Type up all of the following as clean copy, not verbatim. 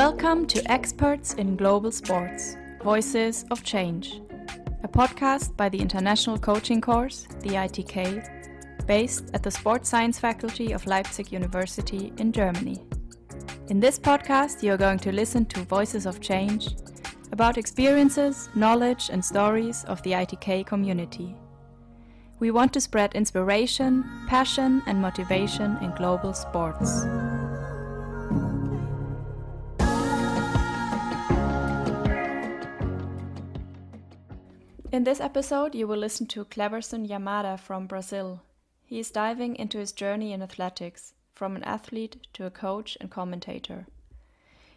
Welcome to Experts in Global Sports, Voices of Change, a podcast by the International Coaching Course, the ITK, based at the Sports Science Faculty of Leipzig University in Germany. In this podcast, you are going to listen to Voices of Change about experiences, knowledge, and stories of the ITK community. We want to spread inspiration, passion, and motivation in global sports. In this episode, you will listen to Cleberson Yamada from Brazil. He is diving into his journey in athletics, from an athlete to a coach and commentator.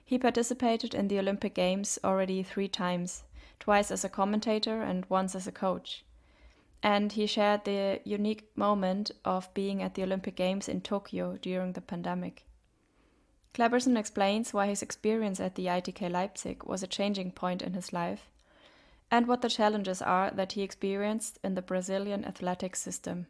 He participated in the Olympic Games already 3 times, twice as a commentator and once as a coach. And he shared the unique moment of being at the Olympic Games in Tokyo during the pandemic. Cleberson explains why his experience at the ITK Leipzig was a changing point in his life, and what the challenges are that he experienced in the Brazilian athletics system.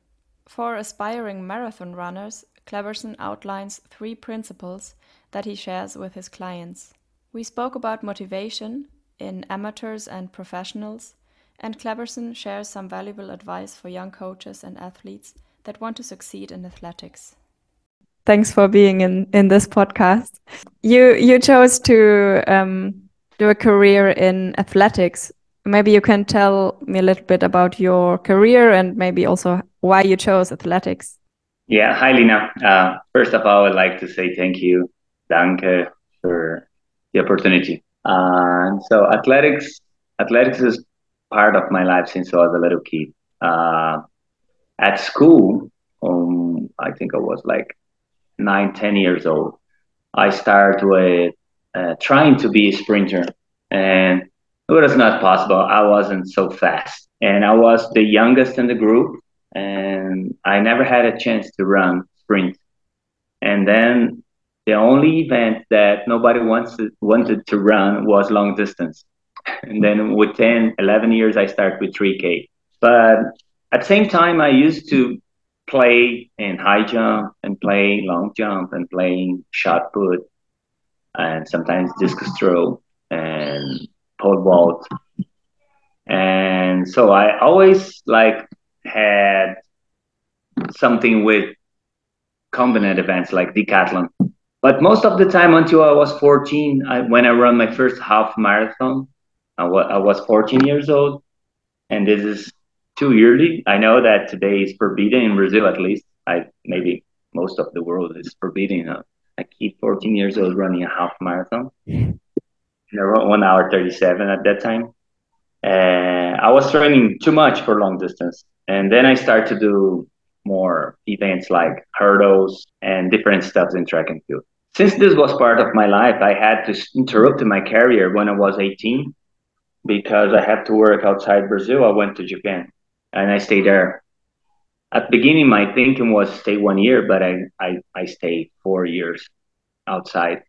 For aspiring marathon runners, Cleberson outlines 3 principles that he shares with his clients. We spoke about motivation in amateurs and professionals, and Cleberson shares some valuable advice for young coaches and athletes that want to succeed in athletics. Thanks for being in this podcast. You chose to do a career in athletics. Maybe you can tell me a little bit about your career and maybe also why you chose athletics. Yeah, hi Lina. First of all, I would like to say thank you, Danke, for the opportunity. So athletics is part of my life since I was a little kid. At school, I think I was like 9, 10 years old. I started with trying to be a sprinter, and it was not possible. I wasn't so fast, and I was the youngest in the group, and I never had a chance to run sprint. And then the only event that nobody wanted to run was long distance. And then with 10, 11 years, I started with 3K. But at the same time, I used to play in high jump and play long jump and playing shot put and sometimes discus throw and pole vault. And so I always had something with combined events like decathlon. But most of the time until I was 14, when I ran my first half marathon, I was 14 years old. And this is too early. I know that today is forbidden in Brazil, at least. Maybe most of the world is forbidden. I keep 14 years old running a half marathon. I wrote 1 hour 37 at that time. I was training too much for long distance. And then I started to do more events like hurdles and different stuff in track and field. Since this was part of my life, I had to interrupt my career when I was 18 because I had to work outside Brazil. I went to Japan and I stayed there. At the beginning, my thinking was stay 1 year, but I stayed 4 years outside.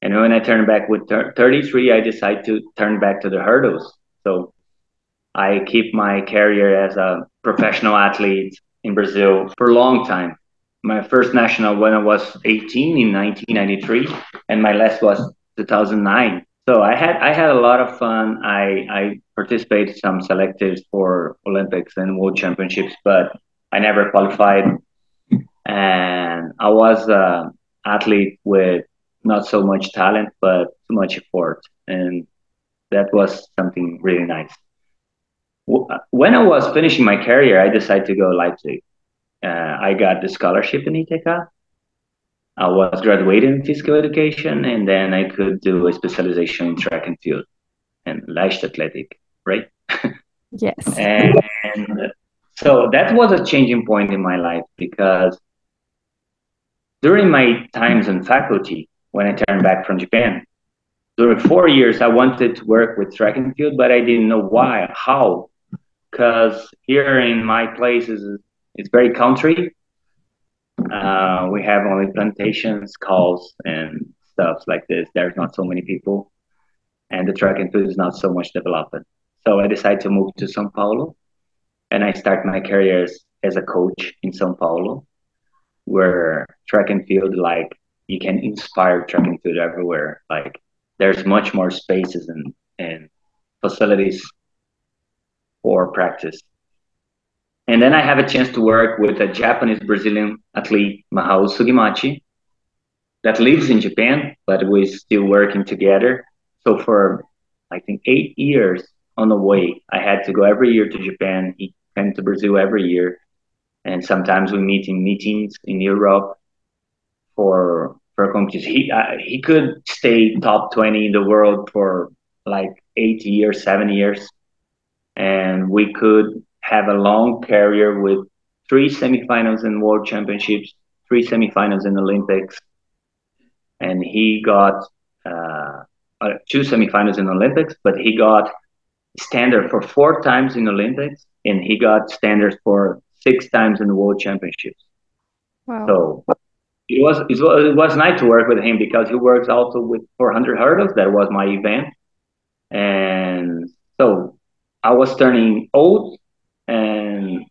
And when I turned back with 33, I decided to turn back to the hurdles. So I keep my career as a professional athlete in Brazil for a long time. My first national when I was 18 in 1993, and my last was 2009. So I had a lot of fun. I participated in some selectives for Olympics and World Championships, but I never qualified. And I was an athlete with not so much talent, but too much effort. And that was something really nice. When I was finishing my career, I decided to go to Leipzig. I got the scholarship in ITK. I was graduated in physical education, and then I could do a specialization in track and field and Leichtathletik, right? Yes. And so that was a changing point in my life because during my times in faculty, when I turned back from Japan, during 4 years, I wanted to work with track and field, but I didn't know how, because here in my place it's very country. We have only plantations, calls, and stuff like this. There's not so many people, and the track and field is not so much developed. So I decided to move to São Paulo, and I started my career as a coach in São Paulo, where track and field, you can inspire track and field everywhere. there's much more spaces and facilities for practice. And then I have a chance to work with a Japanese Brazilian athlete, Mahao Sugimachi, that lives in Japan, but we're still working together. So for, I think, 8 years on the way, I had to go every year to Japan. He came to Brazil every year. And sometimes we meet in meetings in Europe for competition. He could stay top 20 in the world for like 8 years, 7 years. And we could have a long career with 3 semifinals in World Championships, 3 semifinals in Olympics. And he got 2 semifinals in Olympics, but he got standard for 4 times in Olympics, and he got standards for 6 times in the World Championships. Wow. So it was nice to work with him because he works also with 400 hurdles. That was my event. And so I was turning old and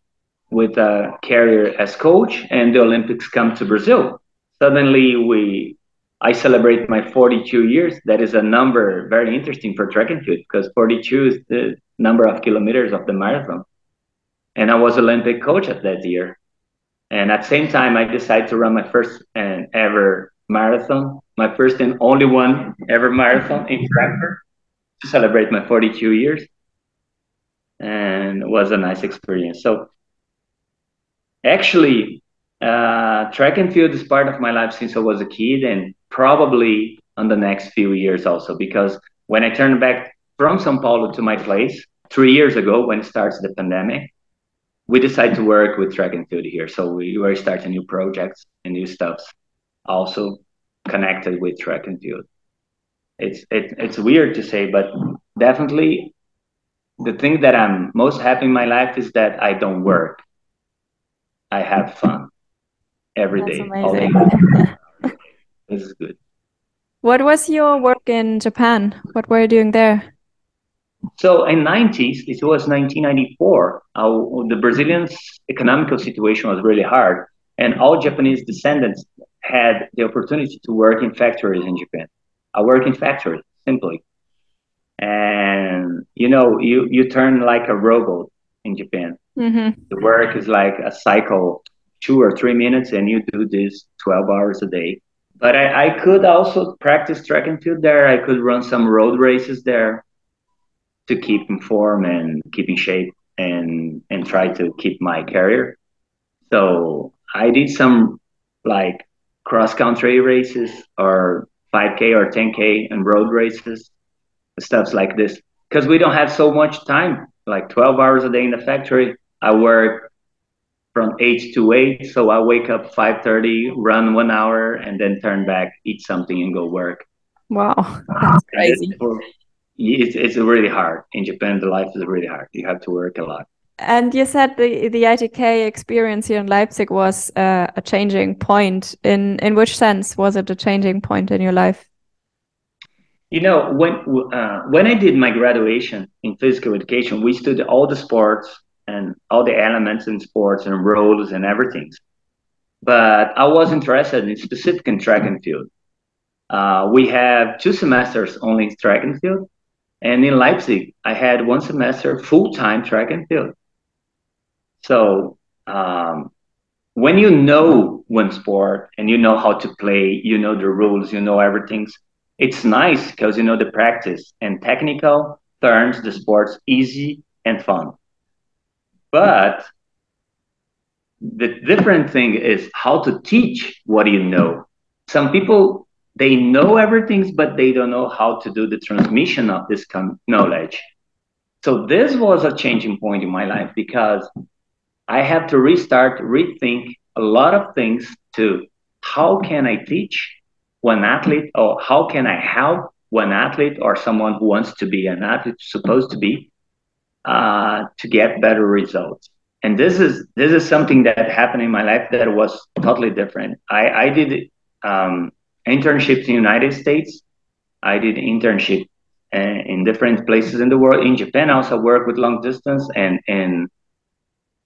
with a career as coach, and the Olympics come to Brazil. Suddenly I celebrate my 42 years. That is a number very interesting for track and field because 42 is the number of kilometers of the marathon. And I was Olympic coach at that year. And at the same time, I decided to run my first and ever marathon, my first and only one ever marathon in Frankfurt to celebrate my 42 years. And it was a nice experience. So actually, track and field is part of my life since I was a kid, and probably on the next few years also, because when I turned back from São Paulo to my place 3 years ago, when it starts the pandemic, we decided to work with track and field here. So we were starting new projects and new stuffs also connected with track and field. It's weird to say, but definitely the thing that I'm most happy in my life is that I don't work. I have fun every That's day. amazing. All day. This is good. What was your work in Japan? What were you doing there? So in 90s, it was 1994, the Brazilians' economical situation was really hard, and all Japanese descendants had the opportunity to work in factories in Japan. I work in factories, simply. And, you turn like a robot in Japan. Mm-hmm. The work is like a cycle, 2 or 3 minutes, and you do this 12 hours a day. But I could also practice track and field there. I could run some road races there to keep in form and keep in shape and try to keep my career. So I did some like cross country races or 5K or 10K and road races, stuff like this. Because we don't have so much time, like 12 hours a day in the factory. I work from 8 to 8. So I wake up 5:30, run 1 hour, and then turn back, eat something, and go work. Wow, that's crazy. It's really hard. In Japan, the life is really hard. You have to work a lot. And you said the ITK experience here in Leipzig was a changing point. In which sense was it a changing point in your life? When I did my graduation in physical education, we studied all the sports and all the elements in sports and roles and everything. But I was interested in specific in track and field. We have 2 semesters only in track and field. And in Leipzig, I had 1 semester full-time track and field. So when you know one sport and you know how to play, you know the rules, you know everything, it's nice because you know the practice and technical turns the sports easy and fun. But the different thing is how to teach what you know. Some people, they know everything, but they don't know how to do the transmission of this knowledge. So this was a changing point in my life because I have to rethink a lot of things to how can I teach one athlete, or how can I help one athlete or someone who wants to be an athlete, supposed to be, to get better results. And this is something that happened in my life that was totally different. I did internships in the United States. I did internship in different places in the world. In Japan, I also work with long distance and in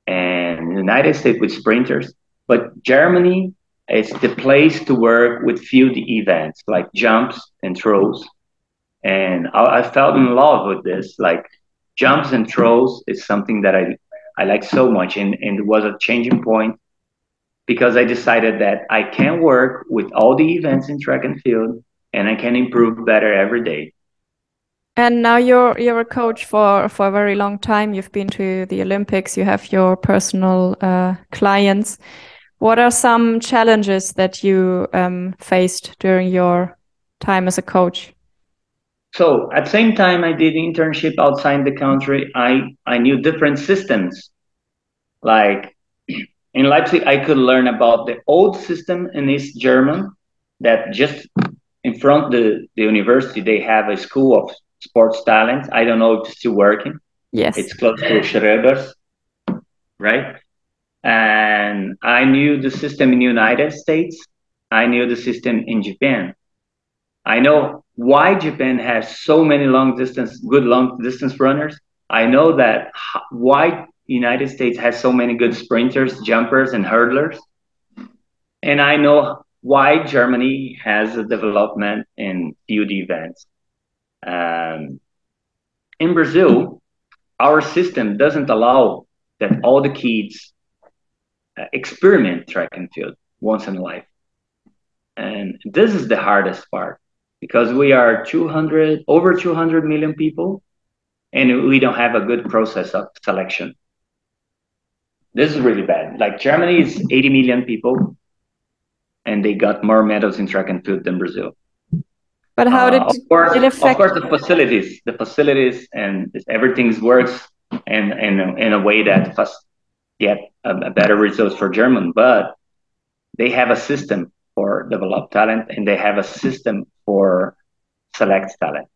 the United States with sprinters. But Germany is the place to work with field events like jumps and throws. And I fell in love with this. Like jumps and throws is something that I like so much, and it was a changing point because I decided that I can work with all the events in track and field, and I can improve better every day. And now you're a coach for a very long time. You've been to the Olympics. You have your personal clients. What are some challenges that you faced during your time as a coach? So at the same time I did internship outside the country, I knew different systems. Like in Leipzig, I could learn about the old system in East German that just in front the university, they have a school of sports talent. I don't know if it's still working. Yes. It's close to Schroeder's, right? And I knew the system in the United States. I knew the system in Japan. I know why Japan has so many good long distance runners. I know that why United States has so many good sprinters, jumpers, and hurdlers. And I know why Germany has a development in field events. In Brazil, our system doesn't allow that all the kids experiment track and field once in a life. And this is the hardest part because we are over 200 million people, and we don't have a good process of selection. This is really bad. Like Germany is 80 million people, and they got more medals in track and field than Brazil. But how did it affect? Of course, the facilities, and everything works in a way that get a better results for German, but they have a system for develop talent, and they have a system for select talent.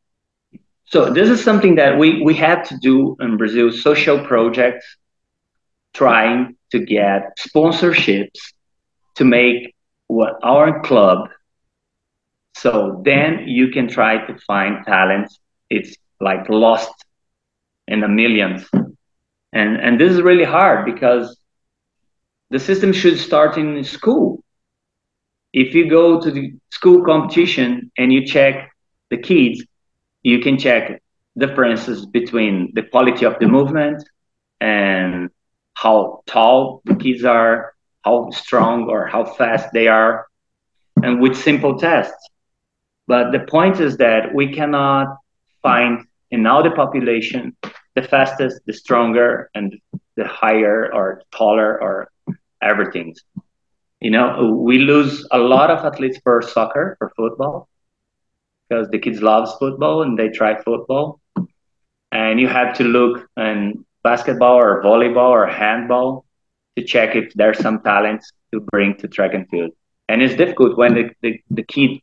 So this is something that we have to do in Brazil, social projects, trying to get sponsorships to make what our club. So then you can try to find talents. It's like lost in the millions. And this is really hard because the system should start in school. If you go to the school competition and you check the kids, you can check differences between the quality of the movement and how tall the kids are, how strong or how fast they are, and with simple tests. But the point is that we cannot find in all the population the fastest, the stronger, and the higher or taller or everything. You know, we lose a lot of athletes for soccer, for football, because the kids love football and they try football. And you have to look in basketball or volleyball or handball to check if there's some talents to bring to track and field. And it's difficult when the kid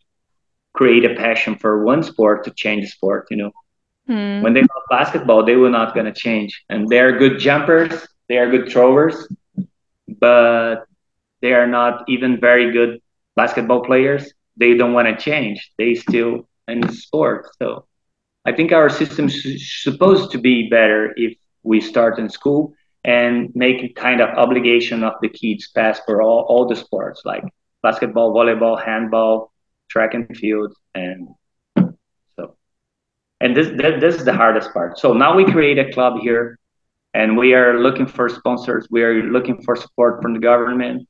create a passion for one sport to change the sport, you know. When they love basketball, they will not going to change. And they're good jumpers, they are good throwers, but they are not even very good basketball players. They don't want to change. They still in the sport. So I think our system is supposed to be better if we start in school and make a kind of obligation of the kids pass for all the sports like basketball, volleyball, handball, track and field, and so. And this is the hardest part. So now we create a club here, and we are looking for sponsors. We are looking for support from the government,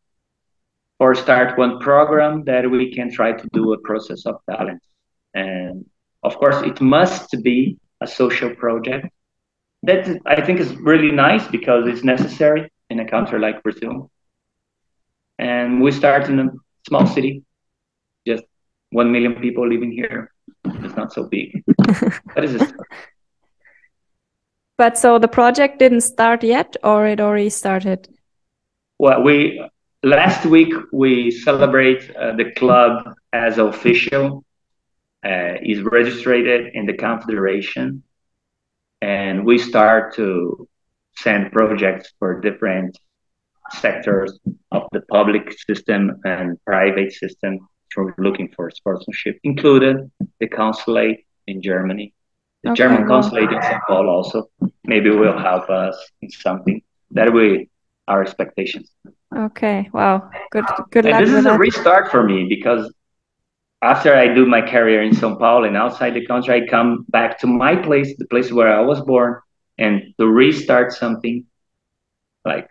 or start one program that we can try to do a process of talent. And of course, it must be a social project. That I think is really nice because it's necessary in a country like Brazil. And we start in a small city, just 1 million people living here. It's not so big. But it's But so the project didn't start yet, or it already started? Well, last week we celebrate the club as official, is registered in the confederation, and we start to send projects for different sectors of the public system and private system for looking for sportsmanship, included the consulate in Germany. The German consulate in St. Paul also maybe will help us in something. That will our expectations. Okay, wow, good luck with that. And this is a restart for me because after I do my career in São Paulo and outside the country, I come back to my place, the place where I was born, and to restart something like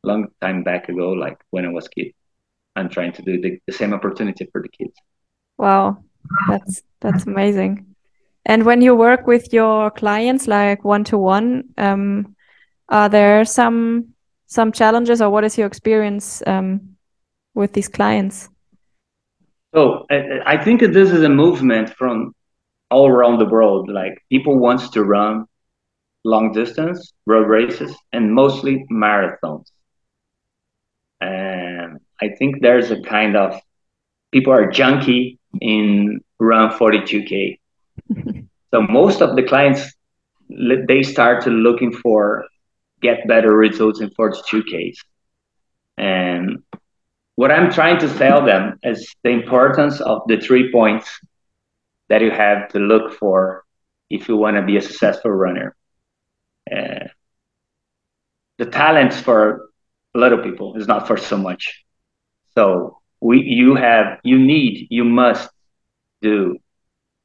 long time back ago, like when I was a kid. I'm trying to do the same opportunity for the kids. Wow, that's amazing. And when you work with your clients, like one-to-one, are there some challenges, or what is your experience with these clients? So I think that this is a movement from all around the world. Like people wants to run long distance road races and mostly marathons. And I think there's a kind of people are junkie in run 42K. So most of the clients, they start to looking for get better results in 42Ks. And what I'm trying to tell them is the importance of the 3 points that you have to look for if you want to be a successful runner. The talents for a lot of people is not for so much. So you must do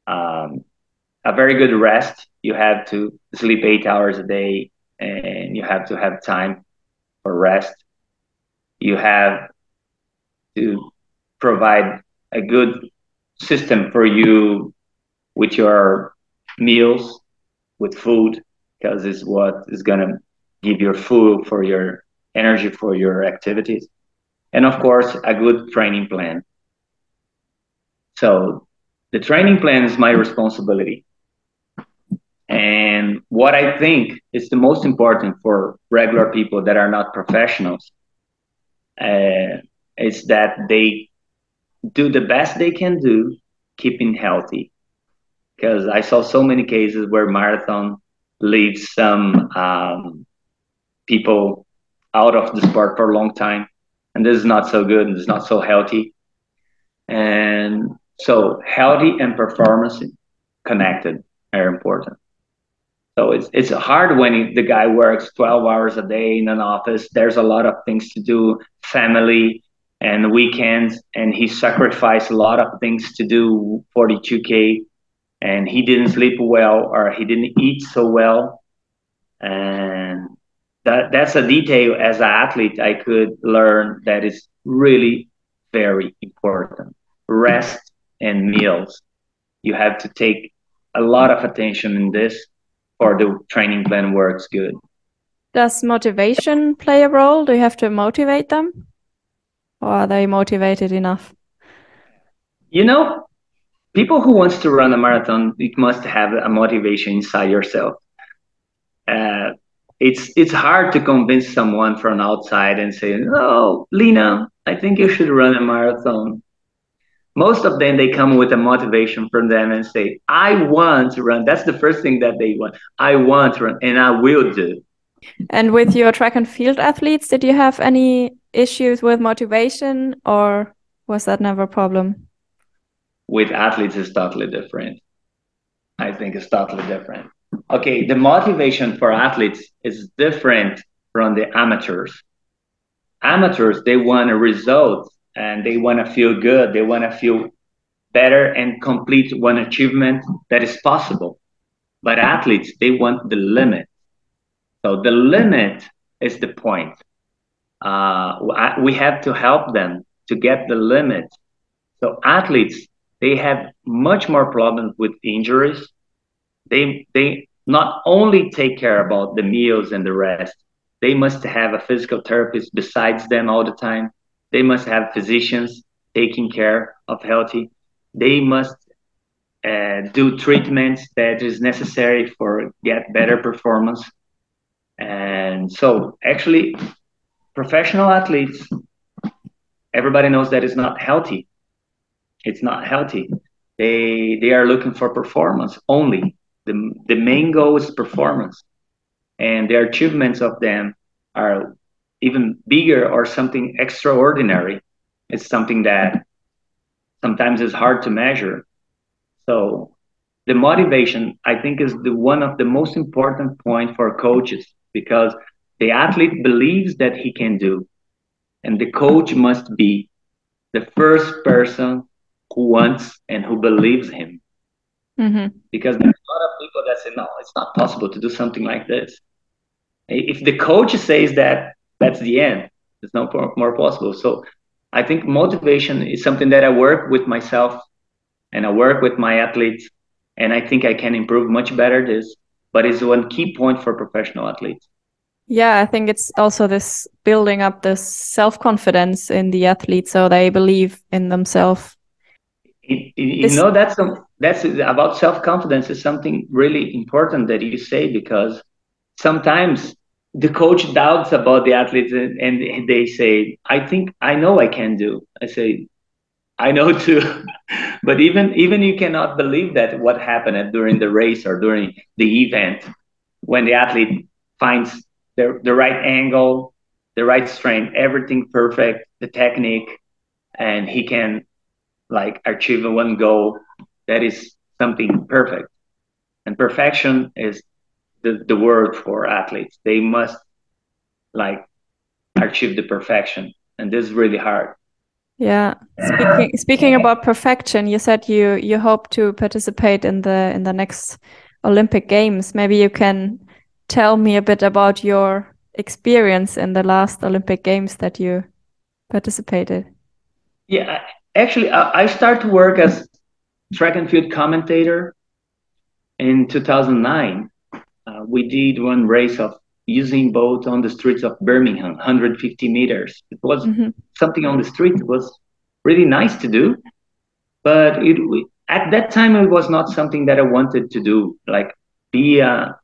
a very good rest. You have to sleep 8 hours a day, and you have to have time for rest. You have to provide a good system for you with your meals, with food, because it's what is going to give your food for your energy for your activities. And of course, a good training plan. So the training plan is my responsibility. And what I think is the most important for regular people that are not professionals is that they do the best they can do, keeping healthy. Because I saw so many cases where marathon leaves some people out of the sport for a long time. And this is not so good. It's not so healthy. And so healthy and performance connected are important. So it's hard when the guy works 12 hours a day in an office. There's a lot of things to do, family and weekends, and he sacrificed a lot of things to do 42K, and he didn't sleep well or he didn't eat so well. And that's a detail as an athlete I could learn that is really very important. Rest and meals. You have to take a lot of attention in this or the training plan works good. Does motivation play a role? Do you have to motivate them? Or are they motivated enough? You know, people who wants to run a marathon, it must have a motivation inside yourself. It's hard to convince someone from outside and say, "Oh, Lina, I think you should run a marathon." Most of them, they come with a motivation from them and say, "I want to run." That's the first thing that they want. I want to run, and I will do. And with your track and field athletes, did you have any issues with motivation, or was that never a problem? With athletes, it's totally different. I think it's totally different. Okay, the motivation for athletes is different from the amateurs. Amateurs, they want a result and they want to feel good. They want to feel better and complete one achievement that is possible. But athletes, they want the limit. So the limit is the point. We have to help them to get the limit. So athletes, they have much more problems with injuries. They not only take care about the meals and the rest, they must have a physical therapist besides them all the time. They must have physicians taking care of healthy. They must do treatments that is necessary for get better performance. And so actually professional athletes, everybody knows that it's not healthy. It's not healthy. They are looking for performance only. The main goal is performance. And their achievements of them are even bigger or something extraordinary. It's something that sometimes is hard to measure. So the motivation, I think, is one of the most important point for coaches, because the athlete believes that he can do, and the coach must be the first person who wants and who believes him. Because there's a lot of people that say, no, it's not possible to do something like this. If the coach says that, that's the end. There's no more possible. So I think motivation is something that I work with myself and I work with my athletes, and I think I can improve much better this, but it's one key point for professional athletes. Yeah, I think it's also this building up this self-confidence in the athlete so they believe in themselves. That's about self-confidence is something really important that you say, because sometimes the coach doubts about the athletes and they say, I know I can do. I say, I know too. But even you cannot believe that what happened during the race or during the event, when the athlete finds the right angle, the right strength, everything perfect, the technique, and he can like achieve one goal that is something perfect. And perfection is the word for athletes. They must like achieve the perfection, and this is really hard. Yeah. Speaking about perfection, you said you hope to participate in the next Olympic Games. Maybe you can tell me a bit about your experience in the last Olympic Games that you participated. Yeah, actually, I started to work as track and field commentator in 2009. We did one race of using boat on the streets of Birmingham, 150 meters. It was something on the street. It was really nice to do, but at that time it was not something that I wanted to do, like be a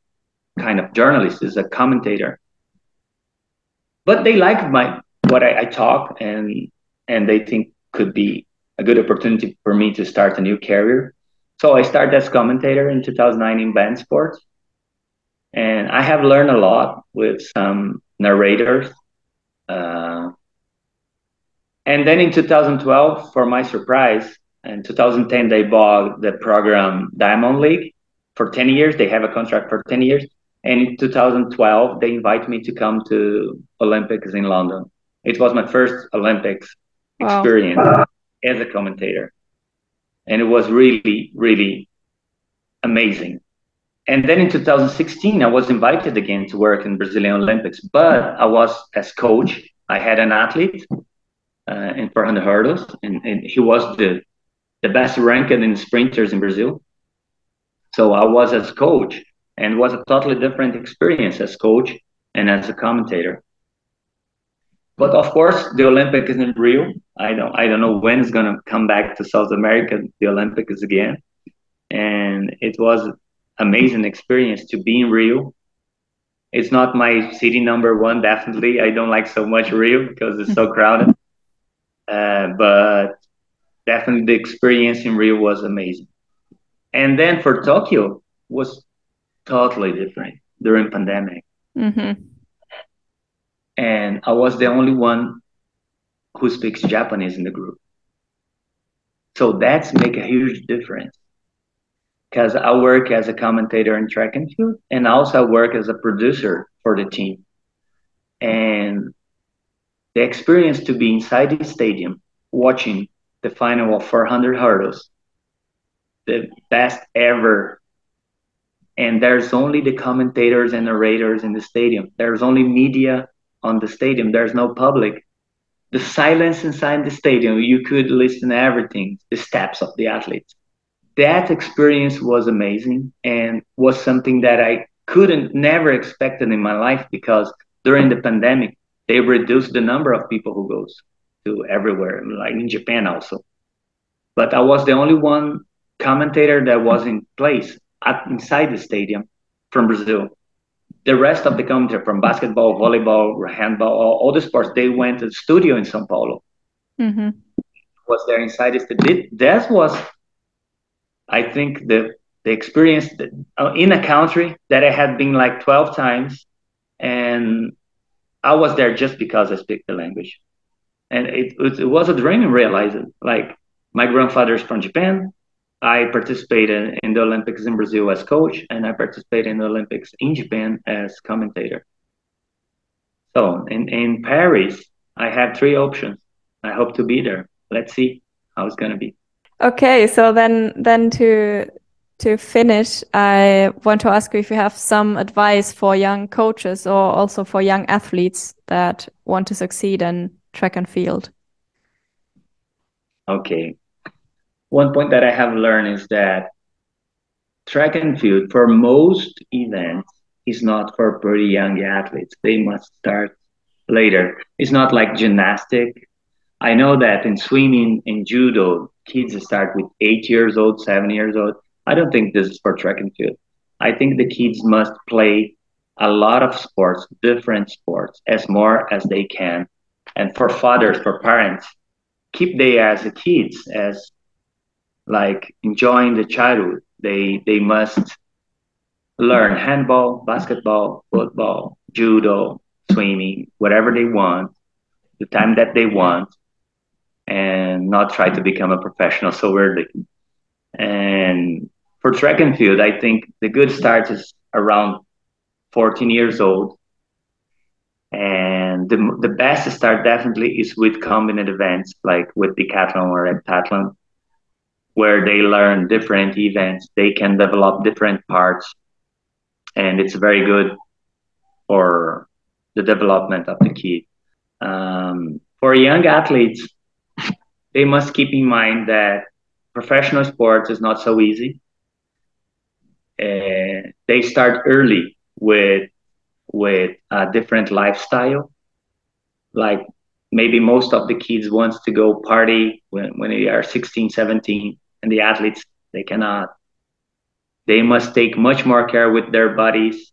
kind of journalist, as a commentator. But they liked what I talk, and they think could be a good opportunity for me to start a new career. So I started as commentator in 2009 in band sports, and I have learned a lot with some narrators. Uh, and then in 2012, for my surprise, in 2010 they bought the program Diamond League for 10 years. They have a contract for 10 years. And in 2012, they invited me to come to Olympics in London. It was my first Olympics experience as a commentator. And it was really, really amazing. And then in 2016, I was invited again to work in Brazilian Olympics, but I was as coach. I had an athlete in 400 hurdles, and he was the best ranked in sprinters in Brazil. So I was as coach, and it was a totally different experience as coach and as a commentator. But of course, the Olympic is in Rio. I don't know when it's gonna come back to South America. The Olympics again, and it was amazing experience to be in Rio. It's not my city number one, definitely. I don't like so much Rio because it's so crowded. But definitely the experience in Rio was amazing. And then for Tokyo was totally different during pandemic. And I was the only one who speaks Japanese in the group. So that's make a huge difference, because I work as a commentator in track and field, and also I work as a producer for the team. And the experience to be inside the stadium watching the final of 400 hurdles, the best ever, and there's only the commentators and narrators in the stadium. There's only media on the stadium. There's no public. The silence inside the stadium, you could listen to everything, the steps of the athletes. That experience was amazing and was something that I never expected in my life, because during the pandemic, they reduced the number of people who goes to everywhere, like in Japan also. But I was the only one commentator that was in place inside the stadium from Brazil. The rest of the commentator from basketball, volleyball, handball, all the sports, they went to the studio in São Paulo. Was there inside the stadium. That was, I think, the experience in a country that I had been like 12 times, and I was there just because I speak the language. And it was a dream to realize it. Like, my grandfather is from Japan. I participated in the Olympics in Brazil as coach, and I participated in the Olympics in Japan as commentator. So in Paris, I had three options. I hope to be there. Let's see how it's going to be. Okay, so then to finish, I want to ask you if you have some advice for young coaches or also for young athletes that want to succeed in track and field. Okay. One point that I have learned is that track and field for most events is not for pretty young athletes. They must start later. It's not like gymnastic. I know that in swimming and judo, kids start with 8 years old, 7 years old. I don't think this is for track and field. I think the kids must play a lot of sports, different sports, as more as they can. And for fathers, for parents, keep they as a kids as like enjoying the childhood. They must learn handball, basketball, football, judo, swimming, whatever they want, the time that they want, and not try to become a professional so early. And for track and field, I think the good start is around 14 years old. And the best start definitely is with combined events like with decathlon or heptathlon, where they learn different events. They can develop different parts, and it's very good for the development of the kid. For young athletes, they must keep in mind that professional sports is not so easy. They start early with a different lifestyle. Like maybe most of the kids wants to go party when they are 16, 17, and the athletes, they cannot. They must take much more care with their bodies,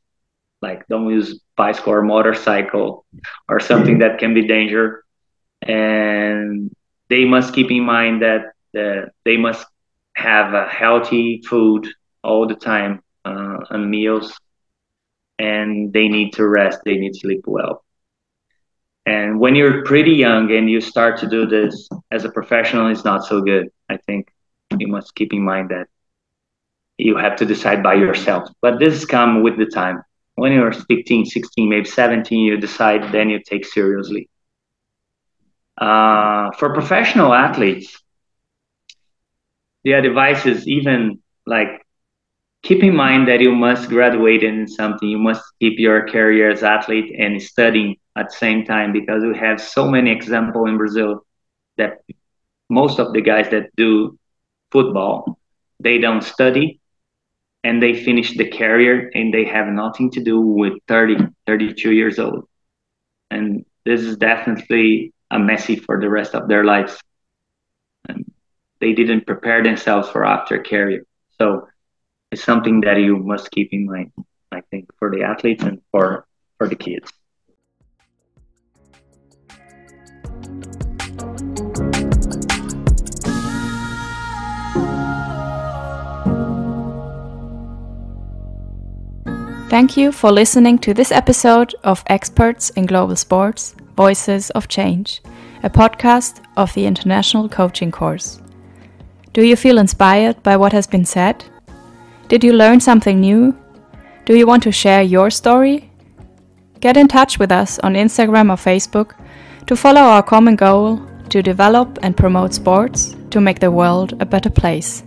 like don't use bicycle or motorcycle or something that can be dangerous. And they must keep in mind that they must have a healthy food all the time and meals, and they need to rest, they need to sleep well. And when you're pretty young and you start to do this as a professional, it's not so good. I think you must keep in mind that you have to decide by yourself. But this comes with the time. When you're 15, 16, maybe 17, you decide, then you take seriously. For professional athletes, the advice is even like keep in mind that you must graduate in something. You must keep your career as athlete and studying at the same time, because we have so many examples in Brazil that most of the guys that do football, they don't study and they finish the career and they have nothing to do with 30, 32 years old. And this is definitely a messy for the rest of their lives. And they didn't prepare themselves for after career. So it's something that you must keep in mind, I think, for the athletes and for the kids. Thank you for listening to this episode of Experts in Global Sports, Voices of Change, a podcast of the International Coaching Course. Do you feel inspired by what has been said? Did you learn something new? Do you want to share your story? Get in touch with us on Instagram or Facebook to follow our common goal to develop and promote sports to make the world a better place.